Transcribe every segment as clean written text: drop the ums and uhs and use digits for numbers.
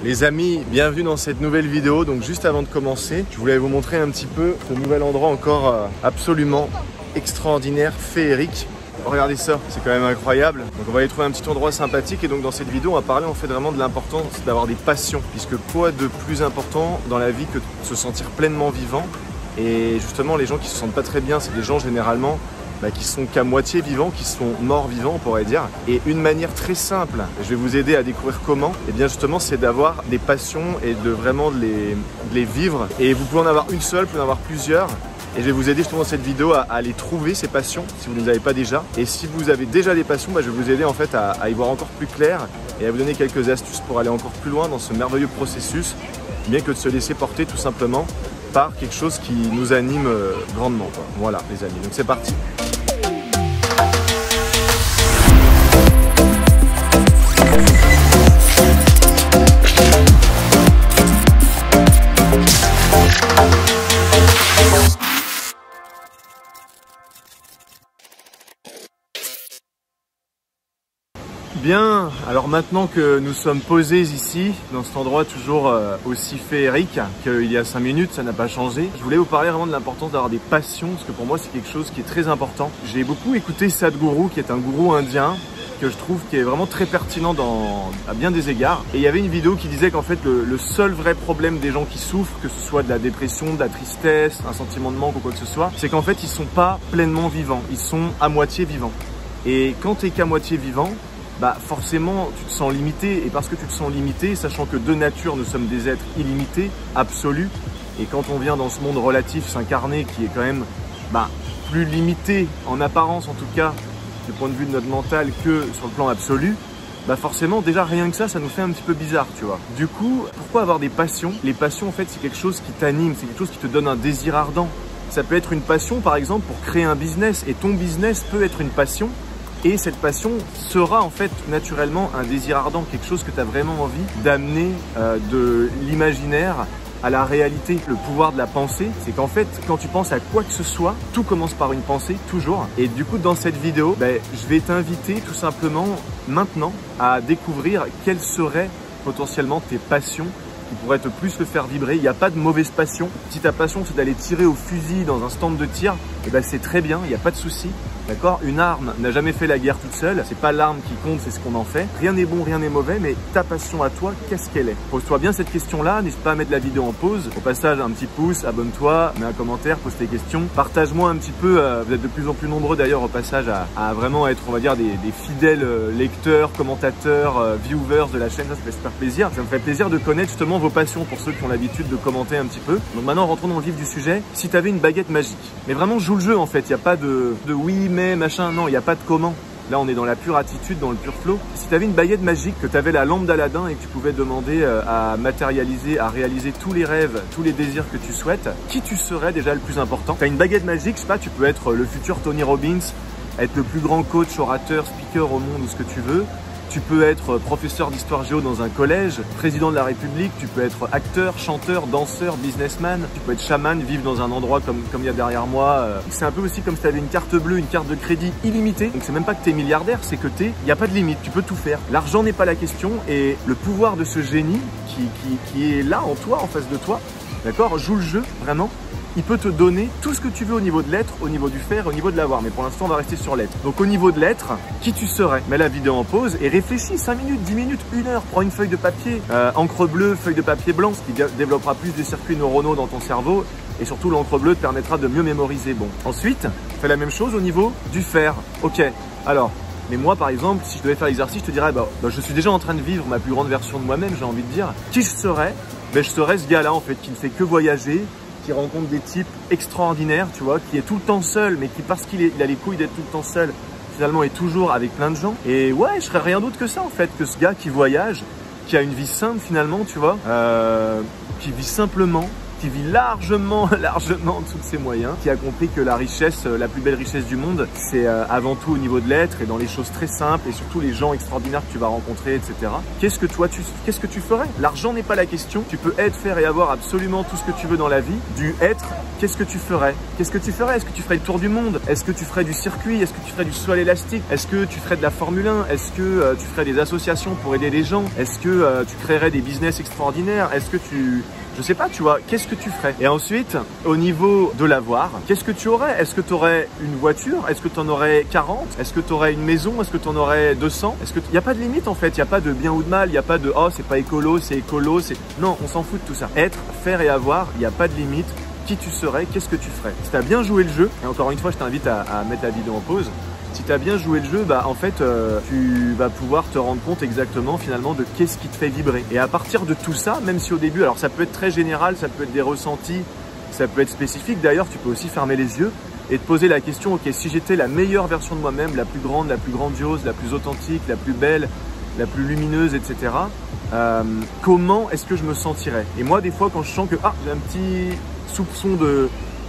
Les amis, bienvenue dans cette nouvelle vidéo. Donc juste avant de commencer, je voulais vous montrer un petit peu ce nouvel endroit encore absolument extraordinaire, féerique. Regardez ça, c'est quand même incroyable. Donc on va aller trouver un petit endroit sympathique et donc dans cette vidéo on va parler en fait vraiment de l'importance d'avoir des passions. Puisque quoi de plus important dans la vie que de se sentir pleinement vivant. Et justement les gens qui se sentent pas très bien, c'est des gens généralement qui sont qu'à moitié vivants, qui sont morts vivants on pourrait dire. Et une manière très simple, je vais vous aider à découvrir comment, et bien justement c'est d'avoir des passions et de vraiment de les vivre. Et vous pouvez en avoir une seule, vous pouvez en avoir plusieurs. Et je vais vous aider justement dans cette vidéo à les trouver ces passions si vous ne les avez pas déjà. Et si vous avez déjà des passions, je vais vous aider en fait à y voir encore plus clair et à vous donner quelques astuces pour aller encore plus loin dans ce merveilleux processus, bien que de se laisser porter tout simplement par quelque chose qui nous anime grandement, quoi. Voilà les amis, donc c'est parti. Bien, alors maintenant que nous sommes posés ici, dans cet endroit toujours aussi féerique qu'il y a 5 minutes, ça n'a pas changé. Je voulais vous parler vraiment de l'importance d'avoir des passions, parce que pour moi c'est quelque chose qui est très important. J'ai beaucoup écouté Sadhguru, qui est un gourou indien, que je trouve qui est vraiment très pertinent à bien des égards. Et il y avait une vidéo qui disait qu'en fait le seul vrai problème des gens qui souffrent, que ce soit de la dépression, de la tristesse, un sentiment de manque ou quoi que ce soit, c'est qu'en fait ils sont pas pleinement vivants, ils sont à moitié vivants. Et quand tu es qu'à moitié vivant, forcément tu te sens limité, et parce que tu te sens limité, sachant que de nature nous sommes des êtres illimités, absolus, et quand on vient dans ce monde relatif s'incarner qui est quand même plus limité en apparence en tout cas du point de vue de notre mental que sur le plan absolu, forcément déjà rien que ça nous fait un petit peu bizarre, tu vois. Du coup, pourquoi avoir des passions? Les passions en fait c'est quelque chose qui t'anime, c'est quelque chose qui te donne un désir ardent. Ça peut être une passion par exemple pour créer un business, et ton business peut être une passion. Et cette passion sera en fait naturellement un désir ardent, quelque chose que tu as vraiment envie d'amener de l'imaginaire à la réalité. Le pouvoir de la pensée, c'est qu'en fait, quand tu penses à quoi que ce soit, tout commence par une pensée, toujours. Et du coup, dans cette vidéo, je vais t'inviter tout simplement maintenant à découvrir quelles seraient potentiellement tes passions qui pourraient te plus le faire vibrer. Il n'y a pas de mauvaise passion. Si ta passion c'est d'aller tirer au fusil dans un stand de tir, c'est très bien, il n'y a pas de souci. D'accord? Une arme n'a jamais fait la guerre toute seule. C'est pas l'arme qui compte, c'est ce qu'on en fait. Rien n'est bon, rien n'est mauvais, mais ta passion à toi, qu'est-ce qu'elle est? Pose-toi bien cette question-là. N'hésite pas à mettre la vidéo en pause. Au passage, un petit pouce, abonne-toi, mets un commentaire, pose tes questions. Partage-moi un petit peu. Vous êtes de plus en plus nombreux d'ailleurs au passage à vraiment être, on va dire, des fidèles lecteurs, commentateurs, viewers de la chaîne. Ça fait super plaisir. Ça me fait plaisir de connaître justement vos passions pour ceux qui ont l'habitude de commenter un petit peu. Donc maintenant, rentrons dans le vif du sujet. Si tu avais une baguette magique, mais vraiment joue le jeu en fait. Il n'y a pas de oui, mais machin, non, il n'y a pas de comment. Là, on est dans la pure attitude, dans le pur flow. Si tu avais une baguette magique, que tu avais la lampe d'Aladin et que tu pouvais demander à matérialiser, à réaliser tous les rêves, tous les désirs que tu souhaites, qui tu serais déjà le plus important? Tu as une baguette magique, je sais pas, tu peux être le futur Tony Robbins, être le plus grand coach, orateur, speaker au monde ou ce que tu veux. Tu peux être professeur d'histoire géo dans un collège, président de la République, tu peux être acteur, chanteur, danseur, businessman, tu peux être chaman, vivre dans un endroit comme il y a derrière moi. C'est un peu aussi comme si tu avais une carte bleue, une carte de crédit illimitée. Donc c'est même pas que tu es milliardaire, c'est que il n'y a pas de limite, tu peux tout faire. L'argent n'est pas la question, et le pouvoir de ce génie qui est là en toi, en face de toi, d'accord, joue le jeu vraiment. Il peut te donner tout ce que tu veux au niveau de l'être, au niveau du faire, au niveau de l'avoir. Mais pour l'instant, on va rester sur l'être. Donc au niveau de l'être, qui tu serais? Mets la vidéo en pause et réfléchis 5 minutes, 10 minutes, 1 heure. Prends une feuille de papier, encre bleue, feuille de papier blanc, ce qui développera plus de circuits neuronaux dans ton cerveau. Et surtout, l'encre bleue te permettra de mieux mémoriser. Bon. Ensuite, fais la même chose au niveau du faire. Ok, alors... Mais moi, par exemple, si je devais faire l'exercice, je te dirais, je suis déjà en train de vivre ma plus grande version de moi-même, j'ai envie de dire. Qui je serais? Je serais ce gars-là, en fait, qui ne fait que voyager, qui rencontre des types extraordinaires, tu vois, qui est tout le temps seul, mais qui, parce qu'il a les couilles d'être tout le temps seul, finalement est toujours avec plein de gens. Et ouais, je serais rien d'autre que ça, en fait, que ce gars qui voyage, qui a une vie simple, finalement, tu vois, qui vit simplement, qui vit largement en dessous de ses moyens, qui a compris que la richesse, la plus belle richesse du monde, c'est avant tout au niveau de l'être et dans les choses très simples et surtout les gens extraordinaires que tu vas rencontrer, etc. Qu'est-ce que tu ferais? L'argent n'est pas la question. Tu peux être, faire et avoir absolument tout ce que tu veux dans la vie. Du être, qu'est-ce que tu ferais? Qu'est-ce que tu ferais? Est-ce que tu ferais le tour du monde? Est-ce que tu ferais du circuit? Est-ce que tu ferais du saut à l'élastique? Est-ce que tu ferais de la Formule 1? Est-ce que tu ferais des associations pour aider les gens? Est-ce que tu créerais des business extraordinaires? Est-ce que je sais pas, tu vois, qu'est-ce que tu ferais? Et ensuite, au niveau de l'avoir, qu'est-ce que tu aurais? Est-ce que tu aurais une voiture? Est-ce que tu en aurais 40? Est-ce que tu aurais une maison? Est-ce que tu en aurais 200? Il n'y a pas de limite en fait, il n'y a pas de bien ou de mal, il n'y a pas de oh c'est pas écolo, c'est écolo, c'est... Non, on s'en fout de tout ça. Être, faire et avoir, il n'y a pas de limite. Qui tu serais? Qu'est-ce que tu ferais? Si tu as bien joué le jeu, et encore une fois, je t'invite à mettre la vidéo en pause. Si tu as bien joué le jeu, bah en fait, tu vas pouvoir te rendre compte exactement finalement de qu'est-ce qui te fait vibrer. Et à partir de tout ça, même si au début, alors ça peut être très général, ça peut être des ressentis, ça peut être spécifique. D'ailleurs, tu peux aussi fermer les yeux et te poser la question, ok, si j'étais la meilleure version de moi-même, la plus grande, la plus grandiose, la plus authentique, la plus belle, la plus lumineuse, etc. Comment est-ce que je me sentirais? Et moi, des fois, quand je sens que j'ai un petit soupçon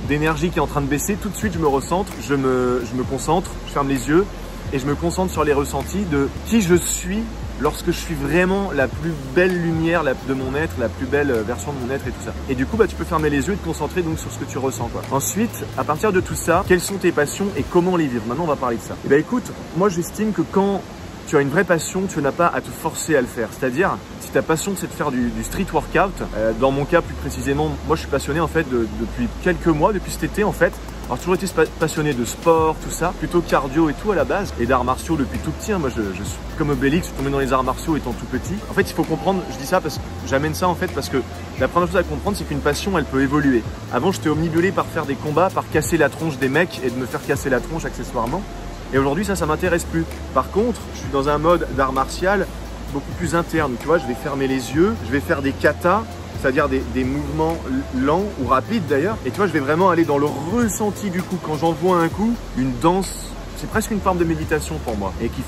d'énergie qui est en train de baisser, tout de suite je me recentre, je me concentre, je ferme les yeux et je me concentre sur les ressentis de qui je suis lorsque je suis vraiment la plus belle lumière de mon être, la plus belle version de mon être et tout ça. Et du coup, tu peux fermer les yeux et te concentrer donc sur ce que tu ressens, quoi. Ensuite, à partir de tout ça, quelles sont tes passions et comment les vivre? Maintenant, on va parler de ça. Et ben écoute, moi j'estime que quand tu as une vraie passion, tu n'as pas à te forcer à le faire. C'est-à-dire, si ta passion c'est de faire du street workout, dans mon cas plus précisément, moi je suis passionné en fait depuis quelques mois, depuis cet été en fait. Alors j'ai toujours été passionné de sport, tout ça, plutôt cardio et tout à la base, et d'arts martiaux depuis tout petit. Moi je suis comme Obélix, je suis tombé dans les arts martiaux étant tout petit. En fait il faut comprendre, je dis ça parce que j'amène ça en fait parce que la première chose à comprendre c'est qu'une passion elle peut évoluer. Avant j'étais omnibulé par faire des combats, par casser la tronche des mecs et de me faire casser la tronche accessoirement. Et aujourd'hui, ça m'intéresse plus. Par contre, je suis dans un mode d'art martial beaucoup plus interne. Tu vois, je vais fermer les yeux, je vais faire des katas, c'est-à-dire des mouvements lents ou rapides d'ailleurs. Et tu vois, je vais vraiment aller dans le ressenti du coup. Quand j'envoie un coup, une danse, c'est presque une forme de méditation pour moi. Et qui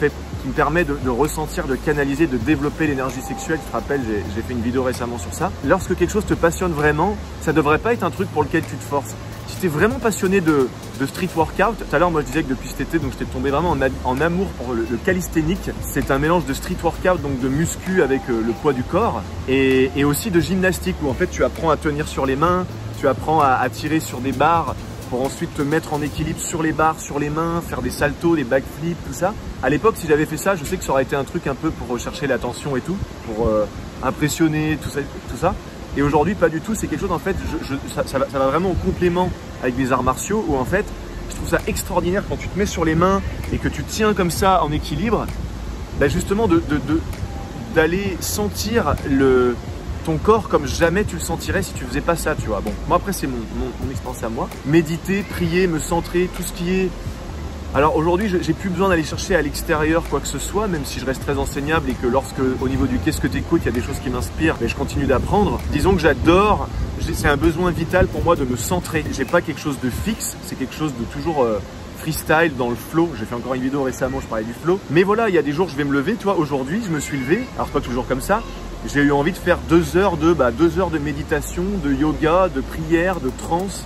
me permet de ressentir, de canaliser, de développer l'énergie sexuelle. Tu te rappelles, j'ai fait une vidéo récemment sur ça. Lorsque quelque chose te passionne vraiment, ça devrait pas être un truc pour lequel tu te forces. Si tu es vraiment passionné de street workout, tout à l'heure moi je disais que depuis cet été, donc j'étais tombé vraiment en amour pour le calisthénique. C'est un mélange de street workout, donc de muscu avec le poids du corps et aussi de gymnastique où en fait tu apprends à tenir sur les mains, tu apprends à tirer sur des barres pour ensuite te mettre en équilibre sur les barres, sur les mains, faire des saltos, des backflips, tout ça. À l'époque, si j'avais fait ça, je sais que ça aurait été un truc un peu pour rechercher l'attention et tout, pour impressionner, tout ça. Et aujourd'hui, pas du tout. C'est quelque chose, en fait, ça va vraiment au complément avec des arts martiaux où, en fait, je trouve ça extraordinaire quand tu te mets sur les mains et que tu tiens comme ça en équilibre, bah justement d'aller sentir ton corps comme jamais tu le sentirais si tu faisais pas ça, tu vois. Bon, moi après, c'est mon expérience à moi. Méditer, prier, me centrer, tout ce qui est... Alors aujourd'hui, j'ai plus besoin d'aller chercher à l'extérieur quoi que ce soit, même si je reste très enseignable et que au niveau du qu'est-ce que t'écoutes, il y a des choses qui m'inspirent, mais je continue d'apprendre. Disons que j'adore, c'est un besoin vital pour moi de me centrer. J'ai pas quelque chose de fixe, c'est quelque chose de toujours freestyle dans le flow. J'ai fait encore une vidéo récemment, je parlais du flow. Mais voilà, il y a des jours, je vais me lever, tu vois, aujourd'hui, je me suis levé, alors pas toujours comme ça, j'ai eu envie de faire 2 heures de méditation, de yoga, de prière, de trance.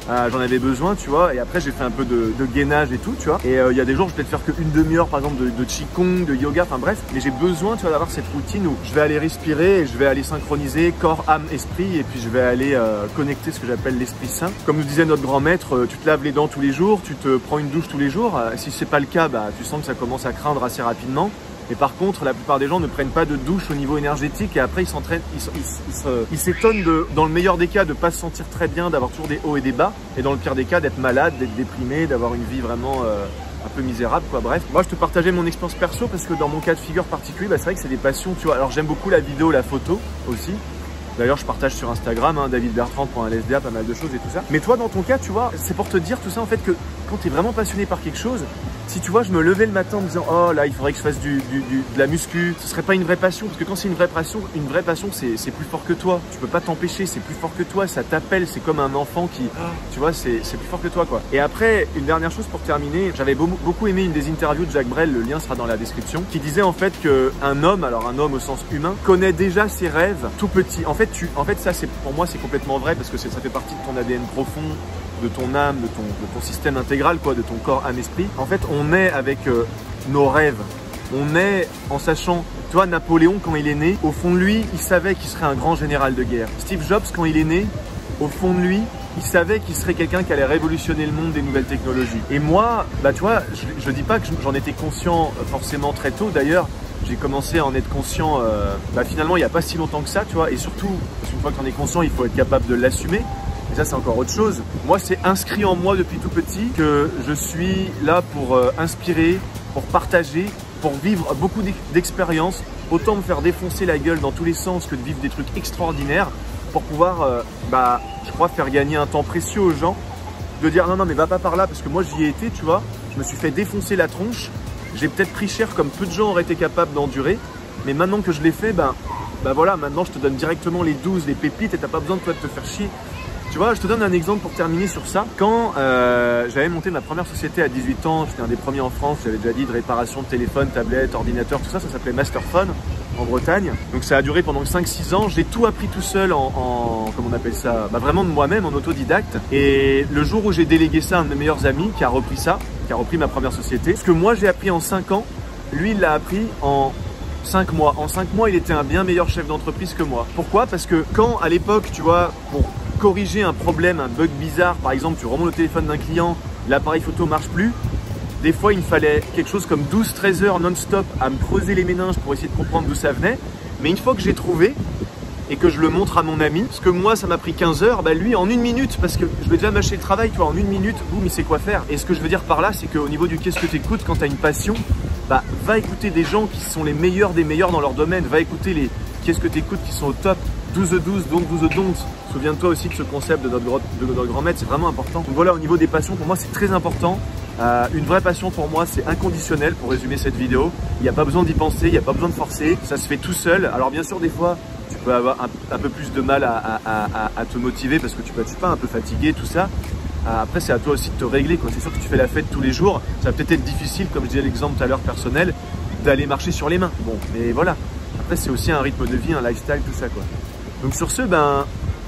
J'en avais besoin, tu vois, et après j'ai fait un peu de gainage et tout, tu vois. Et il y a des jours, je vais peut-être faire qu'une demi-heure, par exemple, de qigong, de yoga, enfin bref. Mais j'ai besoin, tu vois, d'avoir cette routine où je vais aller respirer, et je vais aller synchroniser corps, âme, esprit, et puis je vais aller connecter ce que j'appelle l'esprit saint. Comme nous disait notre grand maître, tu te laves les dents tous les jours, tu te prends une douche tous les jours. Si c'est pas le cas, bah tu sens que ça commence à craindre assez rapidement. Mais par contre, la plupart des gens ne prennent pas de douche au niveau énergétique et après ils s'entraînent, ils s'étonnent dans le meilleur des cas de pas se sentir très bien, d'avoir toujours des hauts et des bas, et dans le pire des cas d'être malade, d'être déprimé, d'avoir une vie vraiment un peu misérable, quoi. Bref, moi je te partageais mon expérience perso parce que dans mon cas de figure particulier, bah, c'est vrai que c'est des passions, tu vois. Alors j'aime beaucoup la vidéo, la photo aussi. D'ailleurs, je partage sur Instagram, davidbertrand.lsda, pas mal de choses et tout ça. Mais toi, dans ton cas, tu vois, c'est pour te dire tout ça en fait que quand tu es vraiment passionné par quelque chose, si tu vois, je me levais le matin en me disant « Oh là, il faudrait que je fasse de la muscu », ce serait pas une vraie passion. Parce que quand c'est une vraie passion, c'est plus fort que toi. Tu peux pas t'empêcher, c'est plus fort que toi, ça t'appelle, c'est comme un enfant qui… Tu vois, c'est plus fort que toi, quoi. Et après, une dernière chose pour terminer, j'avais beaucoup aimé une des interviews de Jacques Brel, le lien sera dans la description, qui disait en fait qu'un homme, alors un homme au sens humain, connaît déjà ses rêves tout petit. En fait, ça, pour moi, c'est complètement vrai parce que ça fait partie de ton ADN profond, de ton âme, de ton système intégral, quoi, de ton corps, âme, esprit. En fait, on est avec nos rêves. On est en sachant, tu vois, Napoléon, quand il est né, au fond de lui, il savait qu'il serait un grand général de guerre. Steve Jobs, quand il est né, au fond de lui, il savait qu'il serait quelqu'un qui allait révolutionner le monde des nouvelles technologies. Et moi, bah, tu vois, je dis pas que j'en étais conscient forcément très tôt. D'ailleurs, j'ai commencé à en être conscient finalement il n'y a pas si longtemps que ça, tu vois. Et surtout, parce qu'une fois que tu en es conscient, il faut être capable de l'assumer. Et ça, c'est encore autre chose. Moi, c'est inscrit en moi depuis tout petit que je suis là pour inspirer, pour partager, pour vivre beaucoup d'expériences. Autant me faire défoncer la gueule dans tous les sens que de vivre des trucs extraordinaires pour pouvoir, je crois, faire gagner un temps précieux aux gens. De dire non, mais va pas par là parce que moi, j'y ai été, tu vois. Je me suis fait défoncer la tronche. J'ai peut-être pris cher comme peu de gens auraient été capables d'endurer. Mais maintenant que je l'ai fait, voilà, maintenant, je te donne directement les 12, les pépites et t'as pas besoin de toi de te faire chier. Tu vois, je te donne un exemple pour terminer sur ça. Quand j'avais monté ma première société à 18 ans, j'étais un des premiers en France, j'avais déjà dit de réparation de téléphone, tablette, ordinateur, tout ça, ça s'appelait Masterphone en Bretagne. Donc ça a duré pendant 5-6 ans. J'ai tout appris tout seul comment on appelle ça, vraiment de moi-même, en autodidacte. Et le jour où j'ai délégué ça à un de mes meilleurs amis qui a repris ça, qui a repris ma première société, ce que moi j'ai appris en 5 ans, lui il l'a appris en 5 mois. En 5 mois, il était un bien meilleur chef d'entreprise que moi. Pourquoi? Parce que quand à l'époque, tu vois, pour corriger un problème, un bug bizarre, par exemple, tu remontes le téléphone d'un client, l'appareil photo marche plus, des fois il me fallait quelque chose comme 12-13 heures non-stop à me creuser les méninges pour essayer de comprendre d'où ça venait. Mais une fois que j'ai trouvé et que je le montre à mon ami, parce que moi ça m'a pris 15 heures, lui en 1 minute, parce que je vais déjà mâcher le travail, tu vois, en 1 minute, boum, il sait quoi faire. Et ce que je veux dire par là, c'est qu'au niveau du qu'est-ce que tu écoutes quand tu as une passion, va écouter des gens qui sont les meilleurs des meilleurs dans leur domaine, va écouter les qu'est-ce que tu écoutes qui sont au top, 12 donc 12 don'ts. Souviens-toi aussi de ce concept de notre grand maître, c'est vraiment important. Donc voilà, au niveau des passions, pour moi c'est très important. Une vraie passion pour moi c'est inconditionnel pour résumer cette vidéo. Il n'y a pas besoin d'y penser, il n'y a pas besoin de forcer, ça se fait tout seul. Alors bien sûr des fois tu peux avoir un peu plus de mal à te motiver parce que tu peux être un peu fatigué, tout ça. Après c'est à toi aussi de te régler, quoi. C'est sûr que tu fais la fête tous les jours, ça va peut-être être difficile, comme je disais l'exemple tout à l'heure personnel, d'aller marcher sur les mains. Bon, mais voilà. Après c'est aussi un rythme de vie, un lifestyle, tout ça, quoi. Donc sur ce,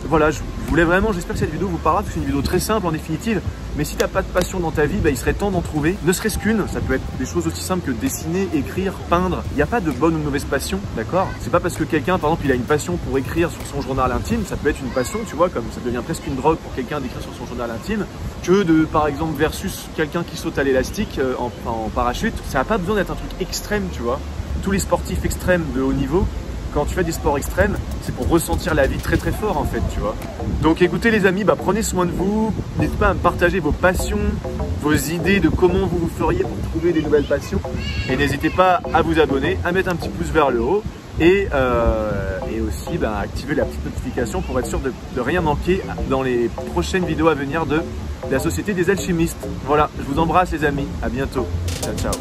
voilà, je voulais vraiment, j'espère que cette vidéo vous parlera, c'est une vidéo très simple en définitive, mais si tu n'as pas de passion dans ta vie, il serait temps d'en trouver, ne serait-ce qu'une. Ça peut être des choses aussi simples que dessiner, écrire, peindre. Il n'y a pas de bonne ou de mauvaise passion, d'accord? C'est pas parce que quelqu'un, par exemple, il a une passion pour écrire sur son journal intime, ça peut être une passion, tu vois, comme ça devient presque une drogue pour quelqu'un d'écrire sur son journal intime, que par exemple, versus quelqu'un qui saute à l'élastique en parachute. Ça n'a pas besoin d'être un truc extrême, tu vois. Tous les sportifs extrêmes de haut niveau, quand tu fais des sports extrêmes, c'est pour ressentir la vie très très fort en fait, tu vois. Donc écoutez les amis, prenez soin de vous, n'hésitez pas à me partager vos passions, vos idées de comment vous feriez pour trouver des nouvelles passions. Et n'hésitez pas à vous abonner, à mettre un petit pouce vers le haut et aussi à activer la petite notification pour être sûr de rien manquer dans les prochaines vidéos à venir de la Société des Alchimistes. Voilà, je vous embrasse les amis, à bientôt, ciao ciao.